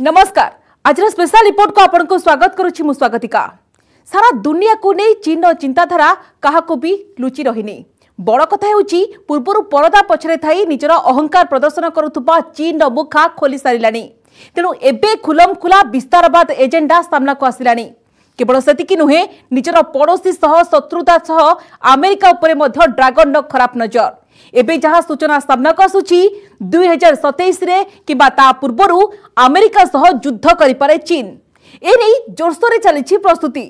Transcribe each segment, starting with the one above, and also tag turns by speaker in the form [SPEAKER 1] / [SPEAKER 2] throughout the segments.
[SPEAKER 1] नमस्कार। आज special report को आपन को स्वागत करुछि मु स्वागतिका। सारा दुनिया को नहीं चीन चिंताधारा काहाको भी लुचि रहिनी। बड़ कथा हेउछि पूर्वरु परदा पछरे थाई निजर अहंकार प्रदर्शन करुथुबा चीन मुखा खोली सारिलानी। तेणु एबे खुलम खुला विस्तारवाद एजेंडा सामना को आसिलानी। केवल सेतिकी नुहे निजर पड़ोशी सह शत्रुता सह अमेरिका उपरे मध्य ड्रैगन खराब नजर। एबे जहाँ सूचना सामना को आसुछि 2027 रे किबा ता पूर्वरु अमेरिका सह युद्ध करि पारे चीन। ए नै जोरसोरे चलिछि प्रस्तुति।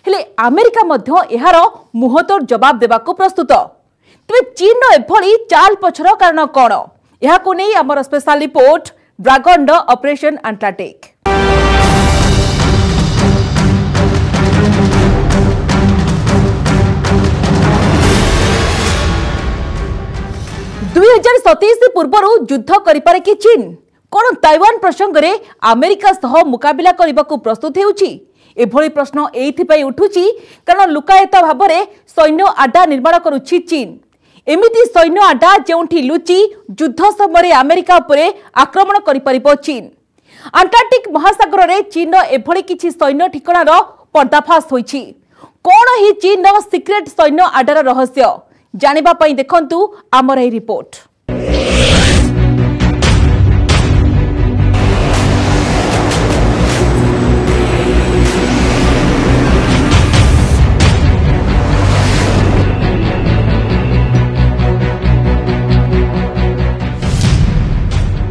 [SPEAKER 1] हेले अमेरिका मध्य एहार मुहतोड़ जवाब देबाको प्रस्तुत। तबे चीन एभली चाल पछर कारण कोन एहाको नै हमर special report dragon operation Atlantic. पूर्व युद्ध करिपारे कि चीन कोन ताइवान प्रसंग रे अमेरिका सह मुकाबिला करबाकू प्रस्तुत हेउछि। एभली प्रश्न एइथिपई उठुछि कारण लुकायित भाबरे सैन्य आडा निर्माण करुछि चीन। एमिति सैन्य आडा जेउठी लुचि युद्ध समय अमेरिका उपरे आक्रमण करिपारिबो चीन। अटलांटिक महासागर रे चीन एभली किछि सैन्य ठिकानार पर्दाफाश होइछि। कोन ही चीन सिक्रेट सैन्य आडार रहस्य जानिबा पई देखंतु आमर ए रिपोर्ट।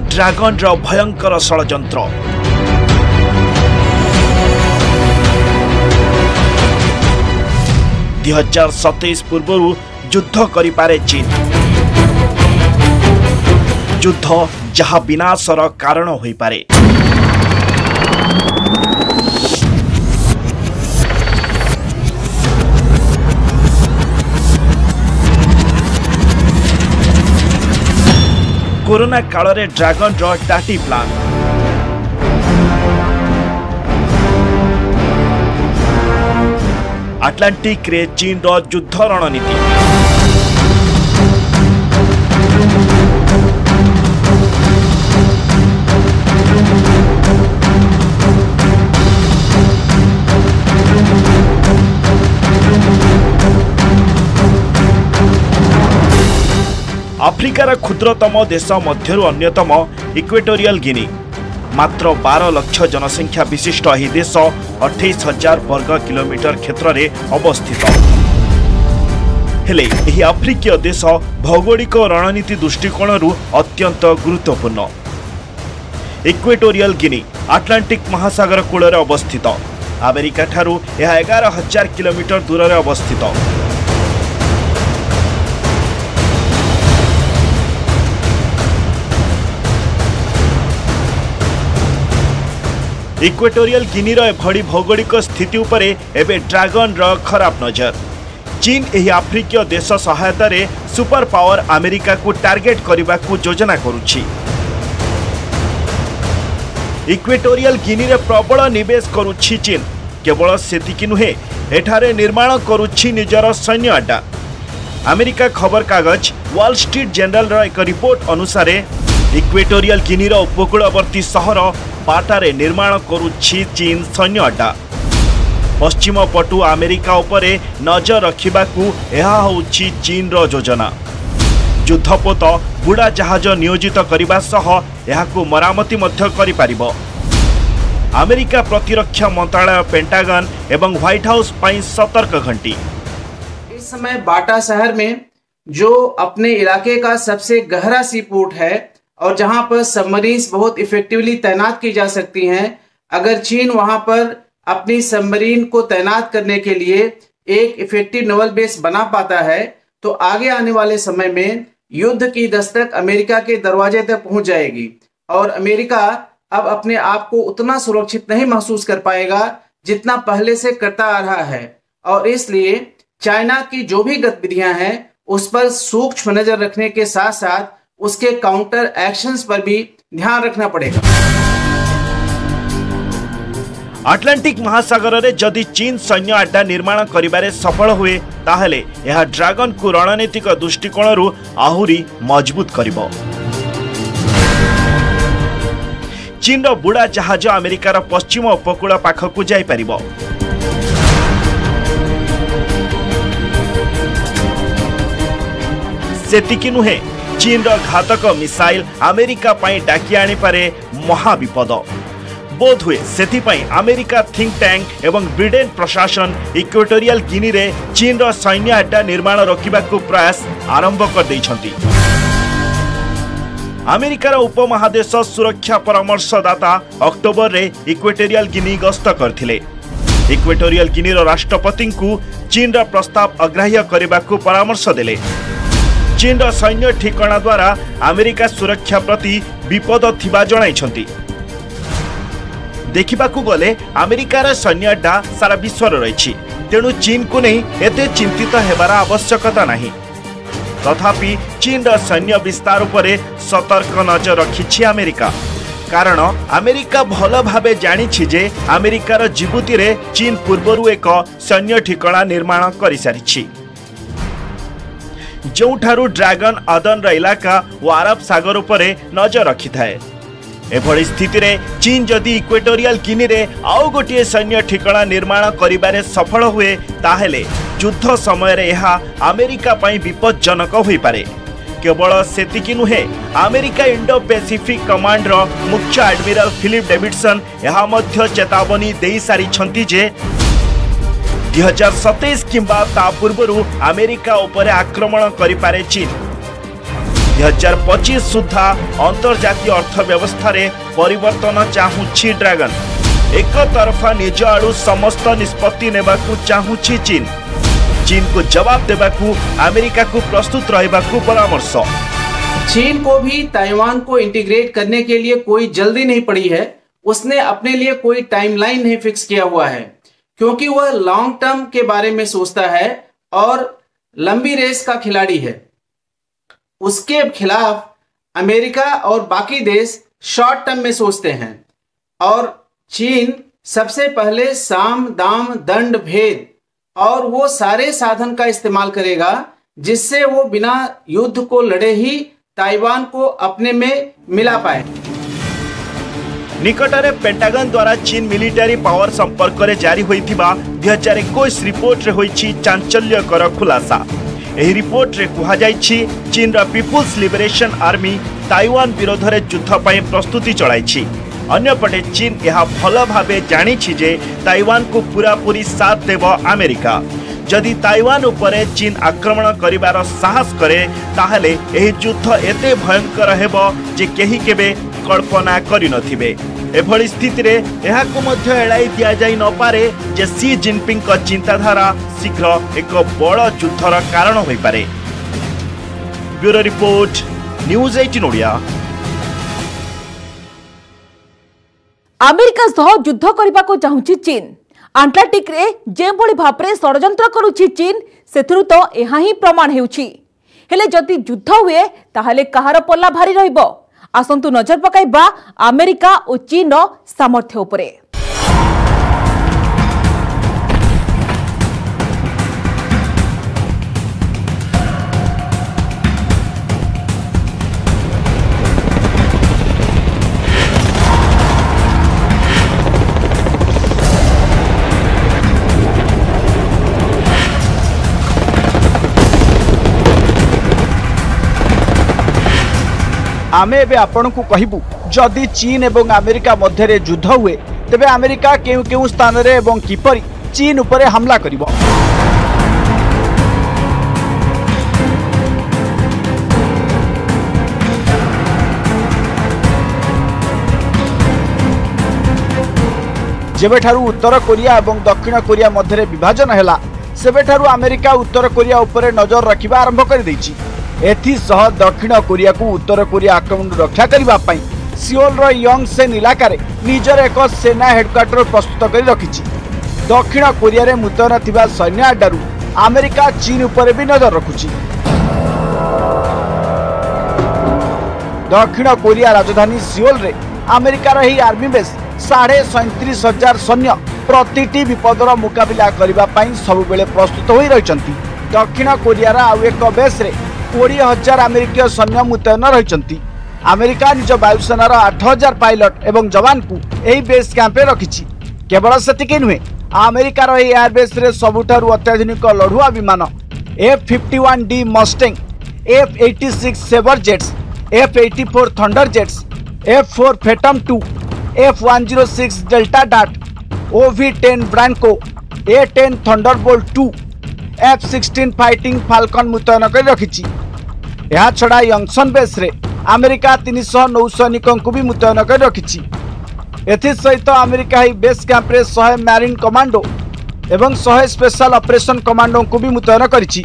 [SPEAKER 2] ड्रैगन रो भयंकर षड़यंत्र। पूर्व युद्ध करिपारे चीन। युद्ध जहा विनाशर कारण होई पारे। कोरोना काल रे ड्रैगन रो टाटी प्लान। अटलांटिक रे चीन रो युद्ध रणनीति। आफ्रिकार क्षुद्रतम देश मध्यरु अन्यतम इक्वेटोरियल गिनी। मात्र 12 लाख जनसंख्या विशिष्ट यह देश 28,000 वर्ग किलोमीटर क्षेत्र में अवस्थित। हेले यह आफ्रिकीय देश भौगोलिक रणनीति दृष्टिकोण अत्यंत गुरुत्वपूर्ण। इक्वेटोरियल गिनी अटलांटिक महासागर कूल अवस्थित। अमेरिका ठारू यह 11,000 किलोमीटर दूर में अवस्थित। इक्वेटोरियल गिनीर एभली भौगोलिक स्थिति उपरे एबे ड्रैगन रो खराब नजर। चीन एही आफ्रिकीय देश सहायता रे सुपर पावर अमेरिका को टार्गेट करने को योजना करुछि। इक्वेटोरियल गिनी रे प्रबल निवेश करुछि चीन। केवल सेतिकी नुहे एठारे निर्माण करुछि निजर सैन्य अड्डा। अमेरिका खबर कागज वॉल स्ट्रीट जनरल रो एक रिपोर्ट अनुसार इक्वेटोरियल गिनी रो उपकूलवर्ती सहर बाटारे निर्माण करुछि चीन सैन्य अड्डा। पश्चिम पटु अमेरिका उपरे नजर रखिबाकू एहा होछि चीन रो योजना। युद्धपोत बुड़ा जहाज नियोजित करबा सह एहाकू मरामती मध्य करि पारिबो। अमेरिका प्रतिरक्षा मंत्रालय पेंटागन एवं व्हाइट हाउस पई सतर्क घंटी।
[SPEAKER 3] इस समय बाटा शहर में जो अपने इलाके का सबसे गहरा सी पोर्ट है और जहां पर सबमरीन्स बहुत इफेक्टिवली तैनात की जा सकती हैं, अगर चीन वहां पर अपनी सबमरीन को तैनात करने के लिए एक इफेक्टिव नेवल बेस बना पाता है तो आगे आने वाले समय में युद्ध की दस्तक अमेरिका के दरवाजे तक पहुंच जाएगी और अमेरिका अब अपने आप को उतना सुरक्षित नहीं महसूस कर पाएगा जितना पहले से करता आ रहा है। और इसलिए चाइना की जो भी गतिविधियां हैं उस पर सूक्ष्म नजर रखने के साथ साथ उसके काउंटर एक्शंस पर भी ध्यान रखना पड़ेगा।
[SPEAKER 2] अटलांटिक महासागर रे जदि चीन सैन्य अड्डा निर्माण करिबारे सफल हुए ताहले यह ड्रैगन को रणनीतिक दृष्टिकोण आहुरी मजबूत करिबो। चीन बुड़ा जहाज अमेरिकार पश्चिम उपकूल पाखक जाई परिबो। सेतिकी नुहे, चीन घातक मिसाइल अमेरिका पाई डाकी आनी पारे महाविपद। बोध हुए सेथिपाई अमेरिका थिंक टैंक एवं ब्रिटेन प्रशासन इक्वेटोरियल गिनी रे चीन रो सैन्य अड्डा निर्माण रोकिबाकू प्रयास आरंभ कर दैछंती। अमेरिकार उपमहादेश सुरक्षा परामर्शदाता अक्टोबर रे इक्वेटोरियल गिनी गस्त करथिले। इक्वेटोरियल गिनी रो राष्ट्रपति को चीन रो प्रस्ताव अग्राह्य करबाकू परामर्श देले। चीन रो सैन्य ठिकाना द्वारा अमेरिका सुरक्षा प्रति विपद थिबा जणाइछंती। देखिबाकू गले अमेरिकार सैन्य अड्डा सारा विश्व रही, तेणु चीन को नहीं एते चिंतित हेबार आवश्यकता नहीं। तथापि चीन सैन्य विस्तार उपरे सतर्क नजर रखिछि अमेरिका, कारण अमेरिका भल भावे जानिछि जे अमेरिकार जिबुती रे चीन पूर्वरु एक सैन्य ठिकाना निर्माण करि सारिछि, जोठारु ड्रैगन अदन इलाका व अरब सागर उपरे नजर रखिथाए। एभली स्थिति रे चीन जदि इक्वेटोरियल गिनी रे आउ गोटे सैन्य ठिकाना निर्माण करिबारे सफल हुए ताहेले युद्ध समय रे यह अमेरिका पई विपज्जनक होई पारे। केवल सेतिकी नुहे, अमेरिका इंडो पैसिफिक कमांड रो मुख्य एडमिरल फिलिप डेविडसन यह मध्य चेतावनी देई सारी छंती जे 2027 किंबा ता पूर्वरु अमेरिका उपरे आक्रमण करि पारे चीन। 2025 सुधा अंतर्जातीय अर्थव्यवस्था रे परिवर्तन चाहूछि ड्रैगन। एक तरफा निज आड़ू समस्त निष्पत्ति नेबाकू चाहूछि चीन। चीन को जवाब देबाकू अमेरिका को प्रस्तुत रहबाकू परामर्श।
[SPEAKER 3] चीन को भी ताइवान को इंटीग्रेट करने के लिए कोई जल्दी नहीं पड़ी है। उसने अपने लिए कोई टाइमलाइन नहीं फिक्स किया हुआ है, क्योंकि वह लॉन्ग टर्म के बारे में सोचता है और लंबी रेस का खिलाड़ी है। उसके खिलाफ अमेरिका और बाकी देश शॉर्ट टर्म में सोचते हैं, और चीन सबसे पहले साम दाम दंड भेद और वो सारे साधन का इस्तेमाल करेगा जिससे वो बिना युद्ध को लड़े ही ताइवान को अपने में मिला पाए।
[SPEAKER 2] निकटरे पेंटागन द्वारा चीन मिलिटरी पावर संपर्क रे जारी होइथिबा 2021 रिपोर्ट रे होइछि चांचल्यकर खुलासा। एही रिपोर्ट रे कुहा जाइछि चीन रा पीपुल्स लिबरेशन आर्मी ताइवान विरोध रे युद्ध पई प्रस्तुति चलाइछि। अन्यपटे चीन यह भल भावे जानिछि जे ताइवान को पूरा पूरी साथ देव अमेरिका। जदि ताइवान उपरे चीन आक्रमण करिवार साहस करे ताहले एही युद्ध एते भयंकर हेबो जे केही केबे कल्पना करि नथिबे। एभली स्थिति रे एहाको मध्य एड़ाई दिया जाई न पारे जे सी जिनपिंग का चिंताधारा शीघ्र एक बड़ युद्धर कारण होई पारे। Bureau report, news 18 Odia.
[SPEAKER 1] America सह युद्ध करबाको चाहूछि चीन। आंटार्कटिक रे जेभली भाबरे षडयंत्र करूछि चीन, सेथिरु तो एहा ही प्रमाण हेउछि। हेले जदि युद्ध हुए ताहले कहार पल्ला भारी रहिबो? आसंतु नजर पकाइबा अमेरिका और चीन सामर्थ्य उपरे।
[SPEAKER 4] आमे एबे आपण को कहिबु, जदि चीन एवं अमेरिका मध्य रे युद्ध हुए तेबे अमेरिका केउ केउ स्थान रे एवं किपरि चीन उपरे हमला करिवो। जेबेठारु उत्तर कोरिया एवं दक्षिण कोरिया मध्य रे विभाजन हैला सेबेठारु अमेरिका उत्तर कोरिया उपरे नजर रखिबा आरंभ कर दैछि। एथिसह दक्षिण कोरिया को उत्तर कोरिया आक्रमण रक्षा करबा पई सिओल रो यंगसेन इलाका रे निजर एक सेना हेडक्वार्टर प्रस्तुत कर रखिछि। दक्षिण कोरिया रे मुतयन थिबा सैन्य अड्डारु अमेरिका चीन उपरे भी नजर रखुछि। दक्षिण कोरिया राजधानी सिओल रे अमेरिकार ही आर्मी बेस 37,500 सैन्य प्रतिटी विपदर मुकाबिला करबा पई सब बेले प्रस्तुत होई रहिसंती। दक्षिण कोरिया रा आउ एक बेस रे 20,000 अमेरिकीय सैन्य मुतयन रहिसंती। अमेरिका निज वायुसेनार 8000 पायलट एवं जवान को यही बेस कैंप रखी। केवल सेतिकी नुहे, अमेरिकार एयरबेस रे सबुठारु अत्याधुनिक लढ़ुआ विमान F-51D Mustang, F-86 Sabre jets, F-84 Thunderjets, F-4 Phantom 2, F-106 Delta Dart, OV-10 Bronco, A-10 Thunderbolt 2, F-16 Fighting Falcon मुतयन कर रखी। यह छड़ा यंगसन बेस रे अमेरिका 300 नौसैनिकों को भी मुतयन कर रखी। एसहित अमेरिका ही बेस कैंप रे 100 मैरीन कमांडो एवं 100 स्पेशल ऑपरेशन कमांडो को भी मुतयन करिछि।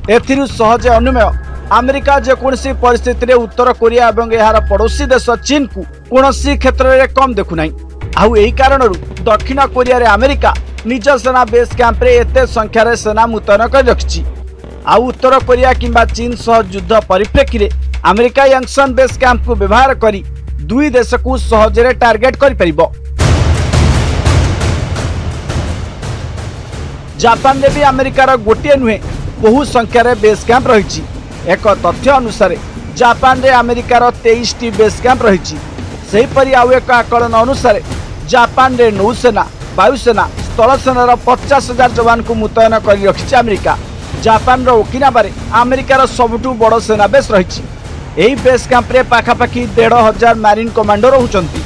[SPEAKER 4] एथिरु सहजे अनुमेय अमेरिका जेकोसी परिस्थिति रे उत्तर कोरिया एवं यार पड़ोसी देश चीन को कौनसी क्षेत्र में कम देखु नाही। आउ एही कारणरू दक्षिण कोरिया रे अमेरिका निज सेना बेस कैंप रे एते संख्या रे सेना मुतयन कर रखिछि। आउ उत्तर कोरिया किंबा चीन सह युद्ध परिप्रेक्षी रे अमेरिका यंगसन बेस कैंप को व्यवहार करी दुई देश को सहजरे टार्गेट करि परिबो। जापान रे भी अमेरिकार गोटे नुहे बहु संख्यार बेस कैंप रही। एक तथ्य अनुसार जापान रे अमेरिकार 23टी बेस कैंप रही। सेहीपरि आउ एक आकलन अनुसार जापान रे नौसेना, वायुसेना, स्थल सेनार 50,000 जवान को मुतयन कर रखी अमेरिका। जापान रो ओकिनावा रे अमेरिकार सबुठु बड़ सेना बेस रही। यही बेस कैंप रे पाखापाखि 1,500 मैरीन कमांडो रहउचंती।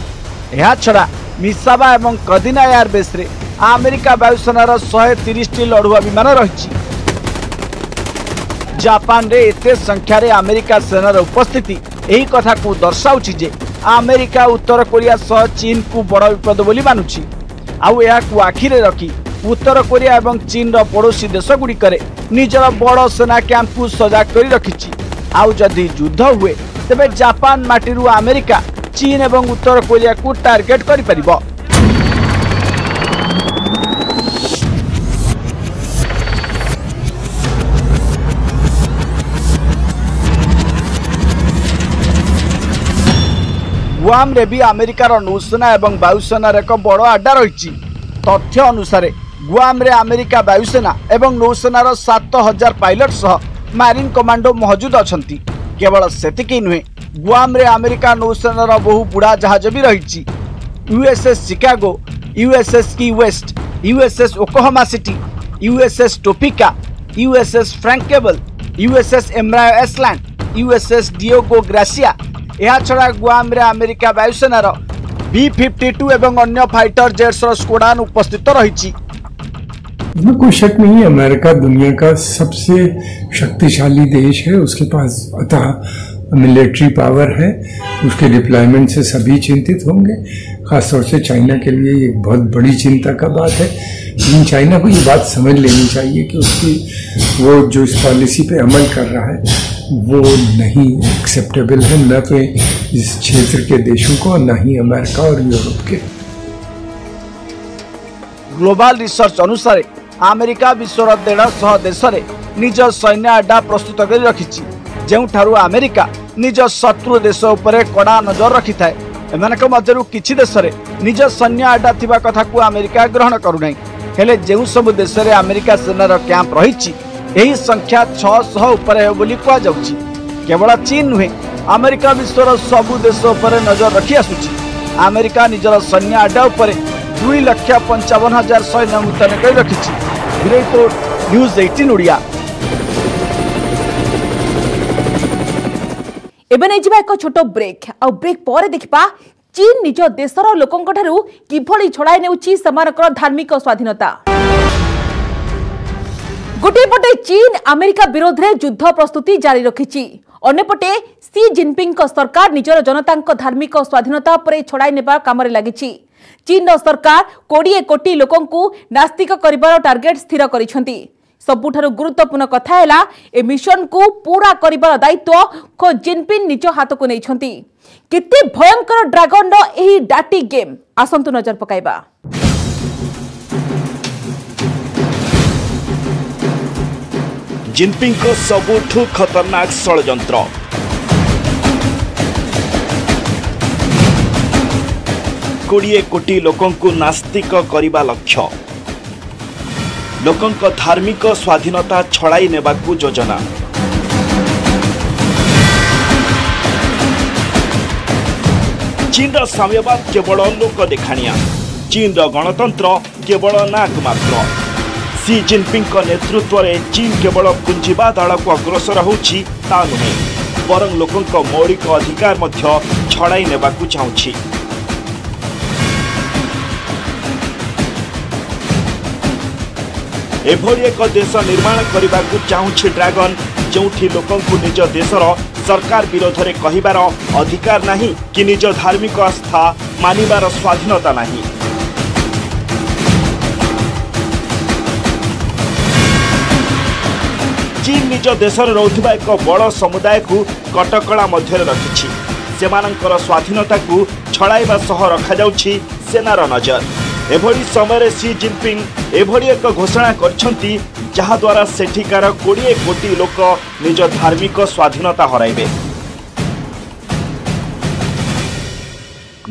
[SPEAKER 4] यह छड़ा मिसाबा एवं कदिना एयरबेस रे अमेरिका वायुसेनार 130टी लढ़ुआ विमान रही। जापान रे एते संख्या रे अमेरिका सेनार उपस्थिति यही कथा को दर्शाउछि जे अमेरिका उत्तर कोरिया सह चीन को बड़ विपद बोली मानुछि। आउ या को आखिरे रखी उत्तर कोरिया एवं चीन रो पड़ोसी देश गुड़िकरे निजर बड़ सेना कैंप को सजाग करी रखिछि। आउ जदि युद्ध हुए तेबे जापान माटीरू अमेरिका चीन एवं उत्तर कोरिया को टार्गेट करि परिबो। गुआम रे भी अमेरिकार नौसेना एवं वायुसेनार एक बड़ आड्डा रही। तथ्य अनुसार गुआम रे अमेरिका वायुसेना एवं नौसेनार 7,000 पायलट सह मैरीन कमांडो मौजूद अछंती। केवल सेतिकी नुहे, गुआम रे अमेरिका नौसेनार बहु बुढ़ा जहाज भी रही। USS Chicago, USS key west, USS Oklahoma city, USS Topeka, USS frank cable, USS एम्ब्रायो आइसलैंड, USS डियोगो ग्रासिया। यह छड़ा गुआम रे अमेरिका वायुसेनार B-52 एवं अन्य फाइटर जेट्स स्क्वाड्रन उपस्थित रही।
[SPEAKER 5] इसमें कोई शक नहीं है, अमेरिका दुनिया का सबसे शक्तिशाली देश है। उसके पास अतः मिलिट्री पावर है। उसके डिप्लॉयमेंट से सभी चिंतित होंगे। खासतौर से चाइना के लिए ये बहुत बड़ी चिंता का बात है। लेकिन चाइना को ये बात समझ लेनी चाहिए कि उसकी वो जो इस पॉलिसी पे अमल कर रहा है वो नहीं एक्सेप्टेबल है, न तो इस क्षेत्र के देशों को, न ही अमेरिका और यूरोप के।
[SPEAKER 4] ग्लोबल रिसर्च अनुसार अमेरिका विश्वर 150 देश में निज सैन्य अड्डा प्रस्तुत कर रखी। जोठारु अमेरिका निज शत्रु देश उपर कड़ा नजर रखि थाए। एमानक मध्यरु किछि देश रे निज सैन्य अड्डा थिबा कथा को अमेरिका ग्रहण करू नै। हेले जेउ सब देश रे अमेरिका सेनार कैंप रही यही संख्या 600 उपर है बोली कहा जाउछि। केवल चीन नुहे, अमेरिका विश्वर सबु देश उपर नजर रखि आसुछि। अमेरिका निजर सैन्य अड्डा उपर 2,55,000 सैन्य मुतयन कर रखिछि। Report news 18 Odia.
[SPEAKER 1] एबे नै जिबा एक छोटो ब्रेक। आ ब्रेक पर देखिबा चीन निज देशर लोकंक ठारू किभଳି छड़ाई नेउछि समानकर धार्मिक स्वाधीनता। गोटे पटे चीन अमेरिका विरोध में युद्ध प्रस्तुति जारी रखिछि, अन्यपटे सी जिनपिंग सरकार निजर जनता धार्मिक स्वाधीनता पर छड़ाई नेबा काम लगी। चीन सरकार 20 कोटी लोकंकु नास्तिक करिबार टार्गेट स्थिर करिसेंती। सबुठारु गुरुत्वपूर्ण कथा हैला ए मिशन को पूरा करिबार दायित्व खो जिनपिंग निज हाथ को नैछंती। केते भयंकर ड्रैगन रो एही डाटी गेम आसंतु नजर पकाइबा।
[SPEAKER 2] जिनपिंग को सबुठु खतरनाक षड्यंत्र। 20 कोटी लोकंकु नास्तिक करिबा लक्ष्य। लोकंक धार्मिक स्वाधीनता छड़ाई नेबाकू योजना। चीन साम्यवाद केवल लोक देखाणिया, चीन गणतंत्र केवल नाक मात्र। सी जिनपिंग नेतृत्व में चीन केवल पुंजीवाद आड़ को अग्रसर होछि ता नुहे, बरं लोकंक मौलिक अधिकार मध्य छड़ाई नेबाकू चाहुछि। एभली एक देश निर्माण करने चाहूछि ड्रैगन, जोठी लोकंकु निज देशर सरकार विरोध में कहिबार अधिकार नहीं कि निज धार्मिक आस्था मानिबार स्वाधीनता नहीं। चीन निज देश में रोथुबा एक बड़ समुदाय को कटकड़ा मध्य रखिछि, सेमानंकर स्वाधीनता को छड़ाइबा सह रखा जाउछि सेनार नजर। एभली समय सी जिनपिंग एभली एक घोषणा करछंती जहा द्वारा सेठिकार 20 कोटी लोक निज धार्मिक स्वाधीनता हराइबे।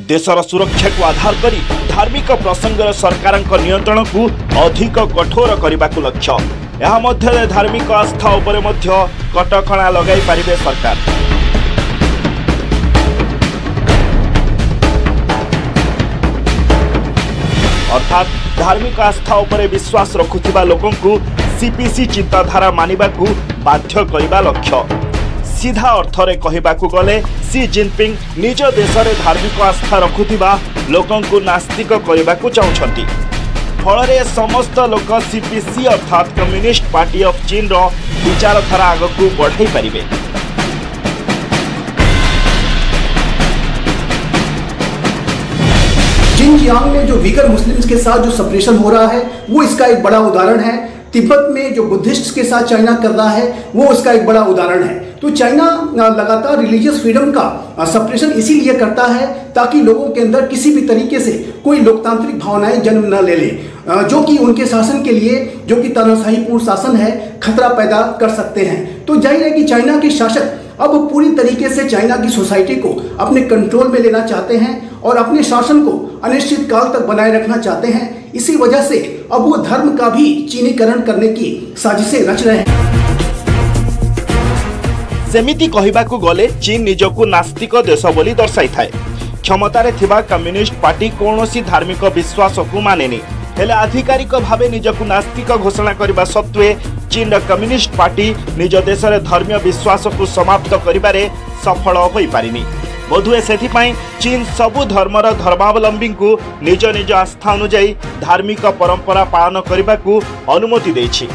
[SPEAKER 2] देशर सुरक्षा को आधार करी धार्मिक प्रसंग सरकार नियंत्रण को अधिक कठोर करने को लक्ष्य। यह मध्य धार्मिक आस्था उपरे मध्य कटकणा लगाई पारिबे सरकार। अर्थात धार्मिक आस्था उपरे विश्वास रखुथिबा लोकंकु सीपीसी चिंताधारा मानिबाकू बाध्य करिबा लक्ष्य। सीधा अर्थरे कहिबाकू गले सी जिनपिंग निज देश में धार्मिक आस्था रखुथिबा लोकंकु नास्तिक करिबाकू चाहुछंती। फलरे समस्त लोक सीपीसी अर्थात कम्युनिस्ट पार्टी ऑफ चीन रो विचारधारा आगकू बढ़ाई पारिबे।
[SPEAKER 6] जिनजियांग में जो वीगर मुस्लिम्स के साथ जो सप्रेशन हो रहा है वो इसका एक बड़ा उदाहरण है। तिब्बत में जो बुद्धिस्ट के साथ चाइना कर रहा है वो उसका एक बड़ा उदाहरण है। तो चाइना लगातार रिलीजियस फ्रीडम का सप्रेशन इसीलिए करता है ताकि लोगों के अंदर किसी भी तरीके से कोई लोकतांत्रिक भावनाएं जन्म न ले जो कि उनके शासन के लिए, जो कि तानाशाहीपूर्ण शासन है, खतरा पैदा कर सकते हैं। तो जाहिर है कि चाइना के शासक अब पूरी तरीके से चाइना की सोसाइटी को अपने कंट्रोल में लेना चाहते हैं और अपने शासन को अनिश्चित काल तक बनाए रखना चाहते हैं। इसी वजह से अब वो धर्म का भी चीनीकरण करने की साजिशें रच रहे हैं।
[SPEAKER 2] सेमिति कहिबाकू गले चीन निजकू नास्तिक देश बोली दर्शाई थाए। क्षमतारे थिबा कम्युनिस्ट पार्टी कौनसी धार्मिक विश्वास को मानेनी, हेले आधिकारिक भावे निजकू नास्तिक घोषणा करबा सत्वे चीन कम्युनिस्ट पार्टी निज देश में धर्मीय विश्वास को समाप्त करिबारे सफल होई पारिनी। बोधुए सेथिपाई चीन सबु धर्मर धर्मावलंबी को निज निज आस्था अनुଯାयी धार्मिक परंपरा पालन करने को अनुमति देछि।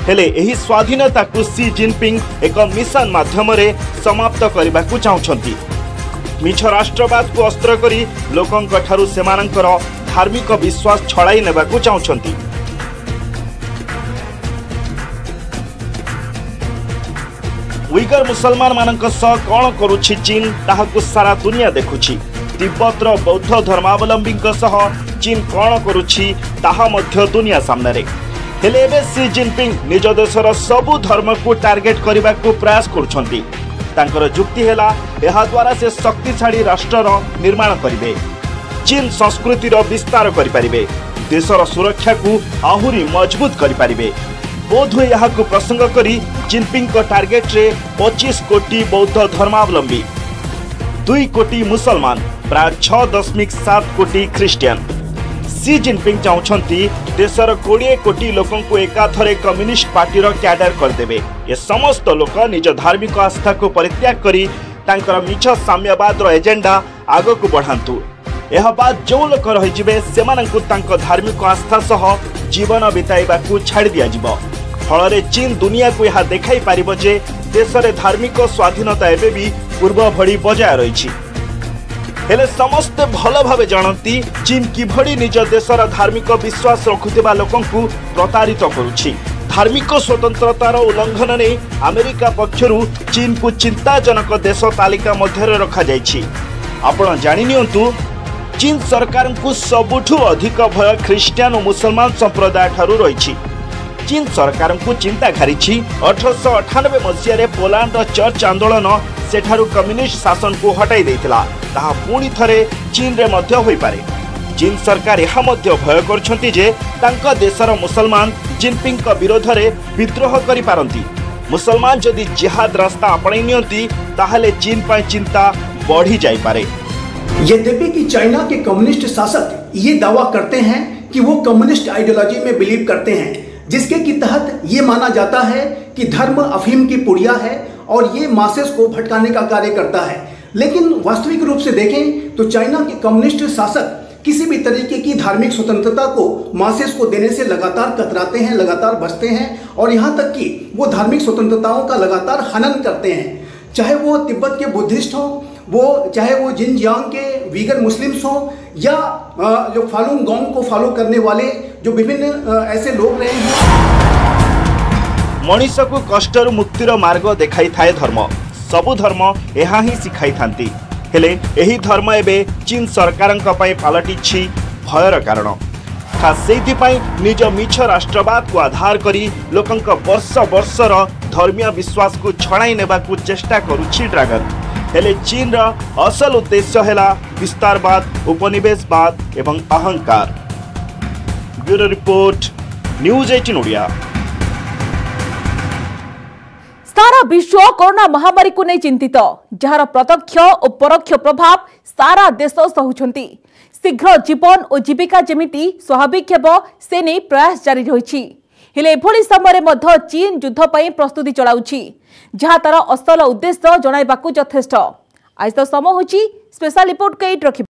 [SPEAKER 2] हेले एही स्वाधीनता को सी जिनपिंग एक मिशन माध्यम समाप्त करने को चाहुछंती। मिछ राष्ट्रवाद को अस्त्र करी लोकंक ठारू सेमानंकर धार्मिक विश्वास छड़ाई नेबा को चाहुछंती। उइगर मुसलमान मानक सह कौन करुछि चीन ताहाकु सारा दुनिया देखुछि। तिब्बतर बौद्ध धर्मावलंबी सह चीन कौन करुछि ताहा मध्य दुनिया सामने। हेले एबे सी जिनपिंग निज देशर सबु धर्म को टार्गेट करने को प्रयास करुछंती। तांकर जुक्ति हेला एहा द्वारा से शक्तिशाली राष्ट्रर निर्माण करिवे, चीन संस्कृतिर विस्तार करिपारिबे, देशर सुरक्षा को आहुरी मजबूत करिपारिबे। बोधहुए यहाँ प्रसंग करी जिनपिंग को टार्गेट रे 25 कोटी बौद्ध धर्मावलंबी, 2 कोटी मुसलमान, प्राय 6.7 कोटी ख्रीस्टियन। सी जिनपिंग चाहती देशर 20 कोटी लोकों को एकाथरे कम्युनिस्ट पार्टी क्याडर करदेवे। ये समस्त लोक निज धार्मिक आस्था को परित्याग करी तांकर मिछ साम्यवाद एजेंडा आग को बढ़ातु। यह बाद जो लोक रही सेमानंकु तांको धार्मिक आस्था सह जीवन बिताइबा को छाड़ दिया जिवो। फल चीन दुनिया को यह देखाई पारिबो जे देश में धार्मिक स्वाधीनता एबे भी पूर्व भड़ी बजाय रही। हेले समस्ते भल भावे जानती चीन किभଳି निज देशर धार्मिक विश्वास रखुथिबा लोकंकु प्रतारित करुछि। धार्मिक स्वतंत्रतार उल्लंघन ने अमेरिका पक्षरु चीन को चिंताजनक देश तालिका मध्य रखा जाइछि। आपण जानि नियंतु चीन सरकार को सबुठु अधिक भय ख्रीस्टियन और मुसलमान संप्रदाय ठारू रही। चीन सरकार को चिंता घारिछि 1898 मसीह पोलैंड चर्च आंदोलन सेठारू कम्युनिस्ट शासन को हटाई देथिला। ताहा पुणी थरे चीन रे मध्य होई पारे। चीन सरकार यह मध्य भय करछंती जे तांका देशर मुसलमान जिनपिंग का विरोध रे विद्रोह करि पारंती। मुसलमान जदि जिहाद रास्ता आपणाई नियंती ताहाले चीन पय चिंता बढ़ी जाई पारे।
[SPEAKER 6] यद्यपि कि चाइना के कम्युनिस्ट शासक ये दावा करते हैं कि वो कम्युनिस्ट आइडियोलॉजी में बिलीव करते हैं, जिसके की तहत ये माना जाता है कि धर्म अफीम की पुड़िया है और ये मासेस को भटकाने का कार्य करता है। लेकिन वास्तविक रूप से देखें तो चाइना के कम्युनिस्ट शासक किसी भी तरीके की धार्मिक स्वतंत्रता को मासेस को देने से लगातार कतराते हैं, लगातार बचते हैं और यहाँ तक कि वो धार्मिक स्वतंत्रताओं का लगातार हनन करते हैं। चाहे वो तिब्बत के बुद्धिस्ट हों, चाहे वो जिनजियांग के वीगर मुस्लिम्स हों या जो फालुन गोंग को फॉलो करने वाले जो विभिन्न ऐसे लोग रहे हैं।
[SPEAKER 2] मनीष को कष्टर मुक्तिर मार्ग देखाई थाए धर्म। सबु धर्म यहाँ ही शिखाई थांती। हेले एही धर्म एबे चीन सरकारंक पय पालटिछि भयर कारण। खास सेइथिपाई निज मिछ राष्ट्रवाद को आधार करी लोकंक वर्ष वर्षर धर्मीय विश्वास को छड़ाई नेबाकू चेष्टा करुछि ड्रैगन। हेले चीन रा असल उद्देश्य हेला विस्तारवाद, उपनिवेशवाद एवं अहंकार। Bureau report, news 18 Odia.
[SPEAKER 1] सारा विश्व कोरोना महामारी को नहीं चिंतित, जार प्रत्यक्ष और परोक्ष प्रभाव सारा देश सहुछंती। शीघ्र जीवन और जीविका जेमिति स्वाभाविक हेब से नहीं प्रयास जारी रही। हेले एभली समय मध्य चीन युद्ध पई प्रस्तुति चलाउछि, जहाँ तार असल उद्देश्य जणाइबाकू यथेष्ट। आज तो समय होछि स्पेशल रिपोर्ट के रखि।